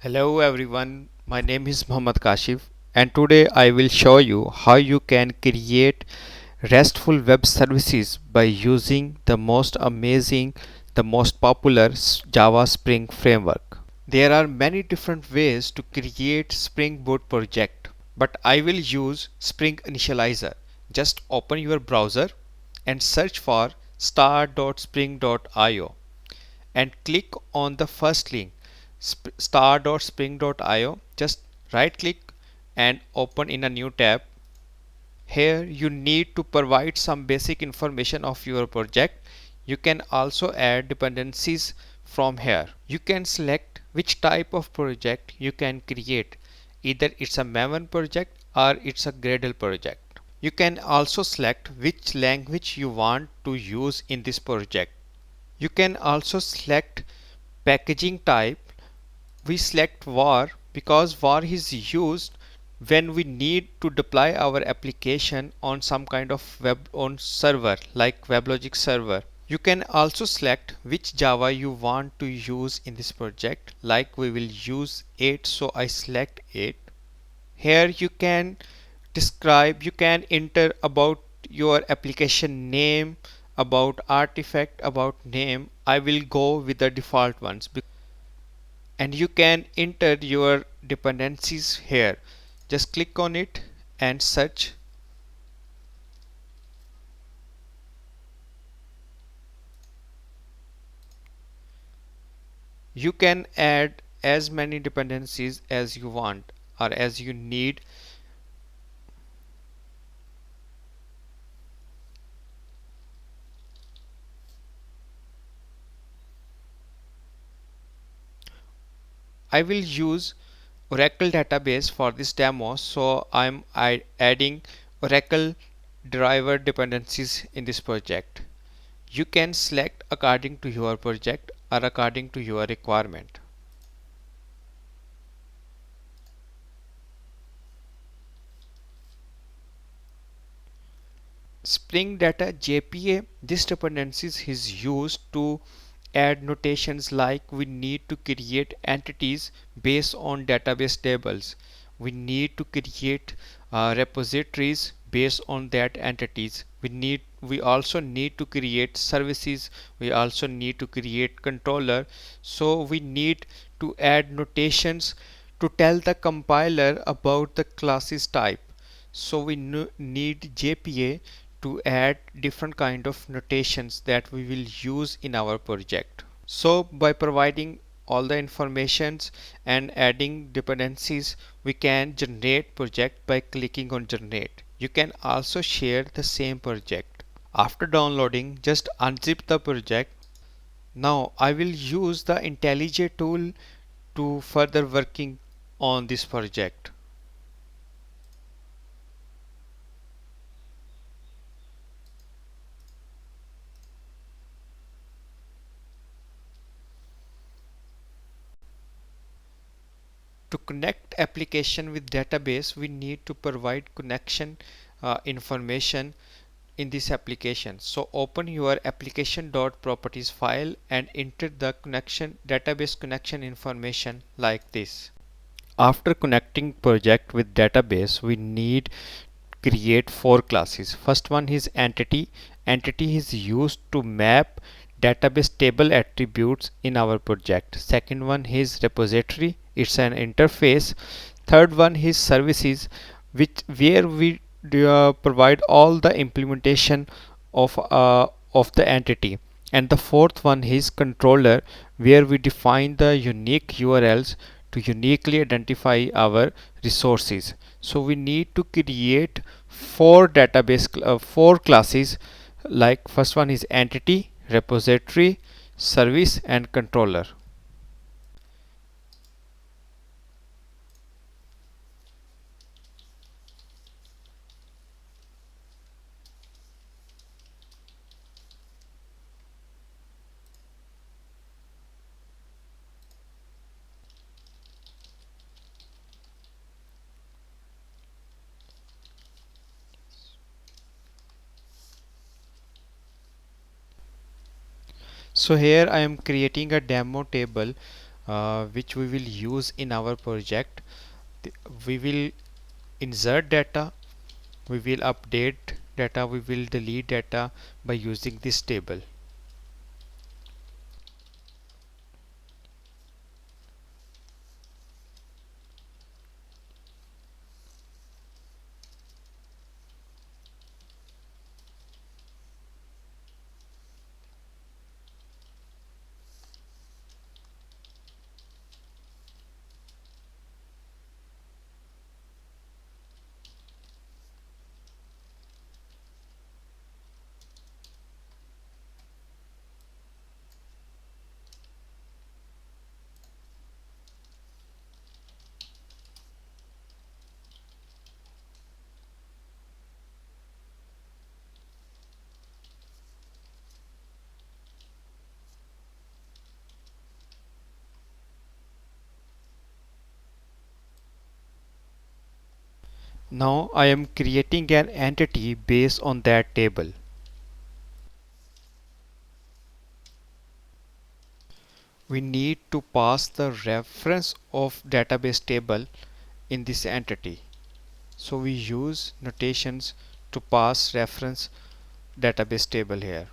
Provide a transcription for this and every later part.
Hello everyone, my name is Muhammad Kashif and today I will show you how you can create RESTful web services by using the most amazing, the most popular Java Spring framework. There are many different ways to create Spring Boot project, but I will use Spring Initializer. Just open your browser and search for star.spring.io and click on the first link star.spring.io. Just right click and open in a new tab. Here you need to provide some basic information of your project. You can also add dependencies from here. You can select which type of project you can create. Either it's a Maven project or it's a Gradle project. You can also select which language you want to use in this project. You can also select packaging type. We select var because var is used when we need to deploy our application on some kind of web on server like WebLogic server. You can also select which Java you want to use in this project, like we will use 8, so I select 8. Here you can describe, you can enter about your application name, about artifact, about name. I will go with the default ones, and you can enter your dependencies here. Just click on it and search. You can add as many dependencies as you want or as you need. I will use Oracle database for this demo, so I'm adding Oracle driver dependencies in this project. You can select according to your project or according to your requirement. Spring Data JPA, this dependencies is used to add notations like we need to create entities based on database tables. We need to create repositories based on that entities. We also need to create services. We also need to create controller. So we need to add notations to tell the compiler about the classes type. So we need JPA to add different kind of notations that we will use in our project. So by providing all the informations and adding dependencies, we can generate project by clicking on generate. You can also share the same project. After downloading, just unzip the project. Now I will use the IntelliJ tool to further working on this project. To connect application with database, we need to provide connection information in this application. So open your application.properties file and enter the connection database connection information like this. After connecting project with database, we need create four classes. First one is entity. Entity is used to map database table attributes in our project. Second one is repository. It's an interface. Third one is services, which where we provide all the implementation of the entity. And the fourth one is controller, where we define the unique URLs to uniquely identify our resources. So we need to create four classes, like first one is entity, repository, service and controller. So here I am creating a demo table which we will use in our project. We will insert data, we will update data, we will delete data by using this table. Now I am creating an entity based on that table. We need to pass the reference of database table in this entity. So we use notations to pass reference database table here.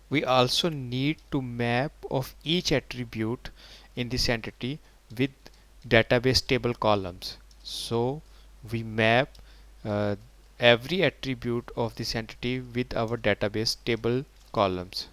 We also need to map of each attribute in this entity with database table columns. So we map uh, every attribute of this entity with our database table columns.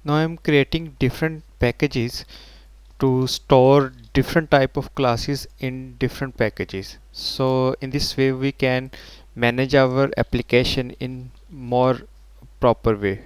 Now I am creating different packages to store different type of classes in different packages. So in this way we can manage our application in more proper way.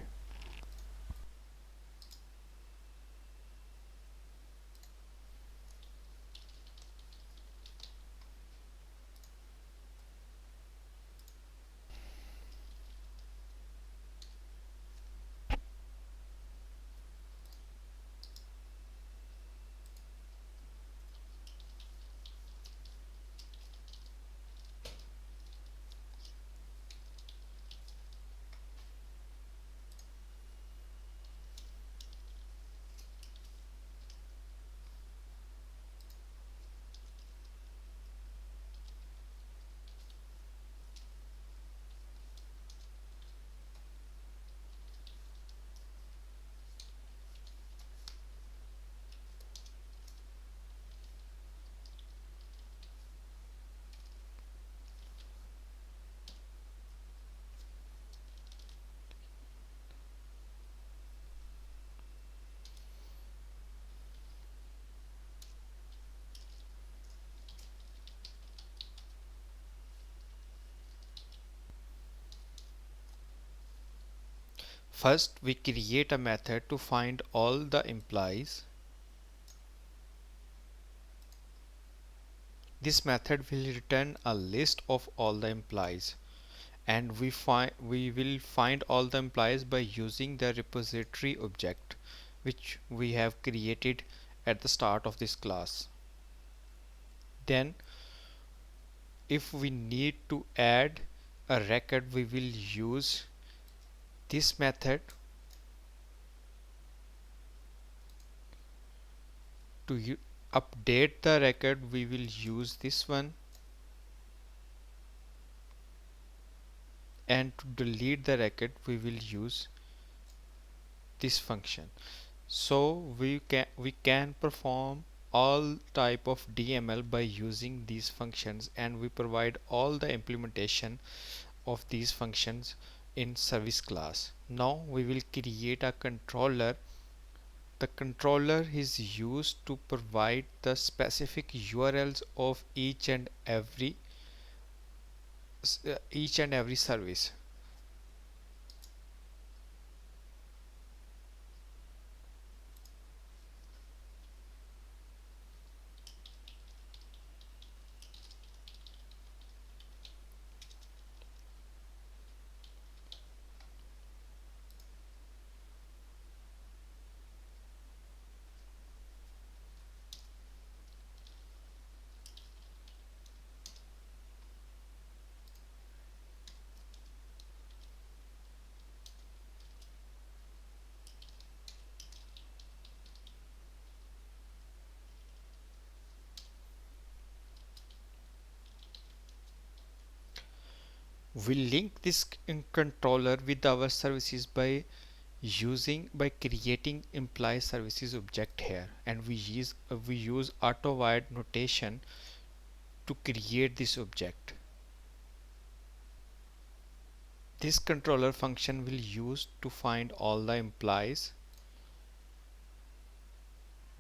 First, we create a method to find all the employees. This method will return a list of all the employees, and we will find all the employees by using the repository object which we have created at the start of this class. Then if we need to add a record, we will use this method to update the record. We will use this one, and to delete the record we will use this function. So we can perform all type of DML by using these functions, and we provide all the implementation of these functions in service class. Now we will create a controller. The controller is used to provide the specific URLs of each and every service. We link this controller with our services by creating employee services object here, and we use auto void notation to create this object. This controller function will use to find all the employees.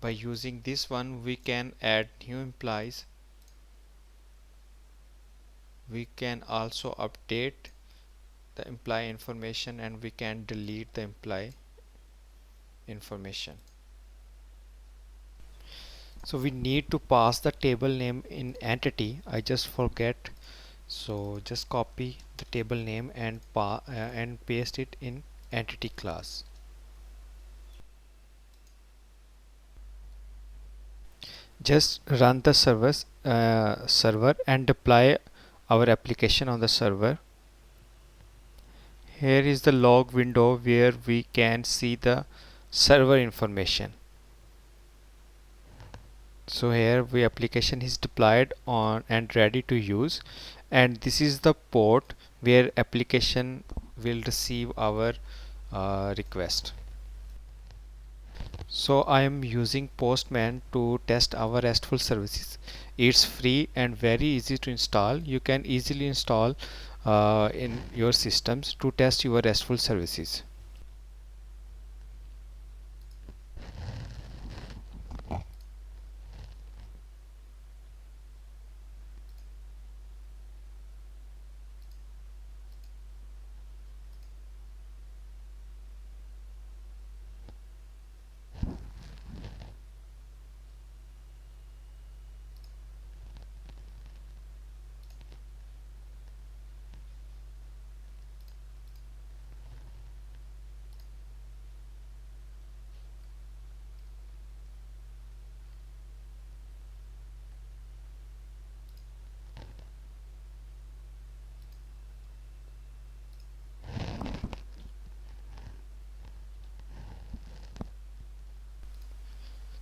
By using this one we can add new employees. We can also update the employee information, and we can delete the employee information. So we need to pass the table name in entity. I just forget, so just copy the table name and paste it in entity class. Just run the server and deploy our application on the server. Here is the log window where we can see the server information. So here we application is deployed on and ready to use, and this is the port where application will receive our request. So I am using Postman to test our RESTful services. It's free and very easy to install. You can easily install in your systems to test your RESTful services.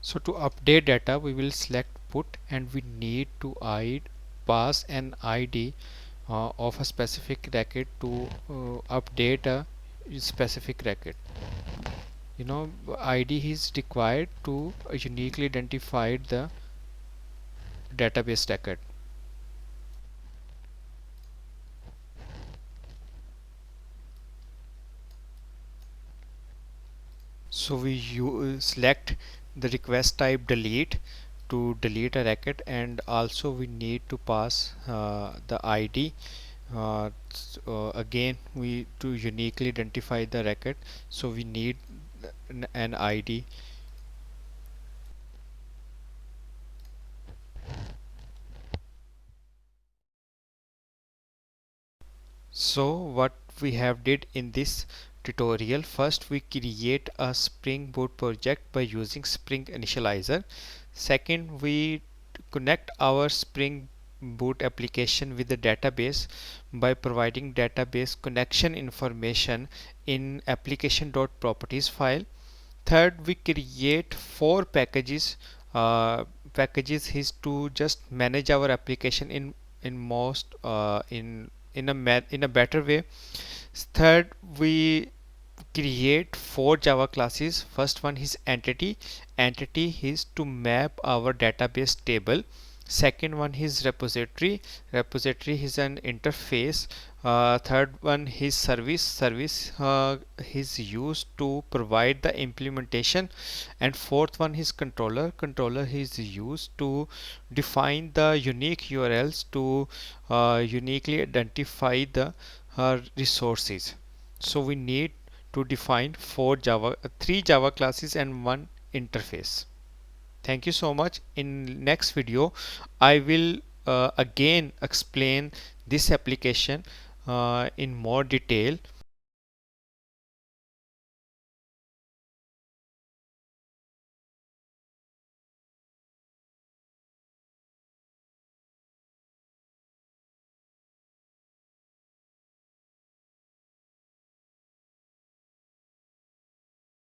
So to update data we will select put, and we need to pass an ID of a specific record to update a specific record. ID is required to uniquely identify the database record. So we select the request type delete to delete a record, and also we need to pass the ID Again, we to uniquely identify the record, so we need an ID. So what we have did in this tutorial, first we create a Spring Boot project by using Spring Initializer. Second, we connect our Spring Boot application with the database by providing database connection information in application.properties file. Third, we create four packages. Packages is to just manage our application in most in a better way. Third, we create four Java classes. First one is entity. Entity is to map our database table. Second one is repository. Repository is an interface. Third one is service. Service is used to provide the implementation. And fourth one is controller. Controller is used to define the unique URLs to uniquely identify the resources. So we need to define three Java classes and one interface. Thank you so much. In next video, I will again explain this application in more detail.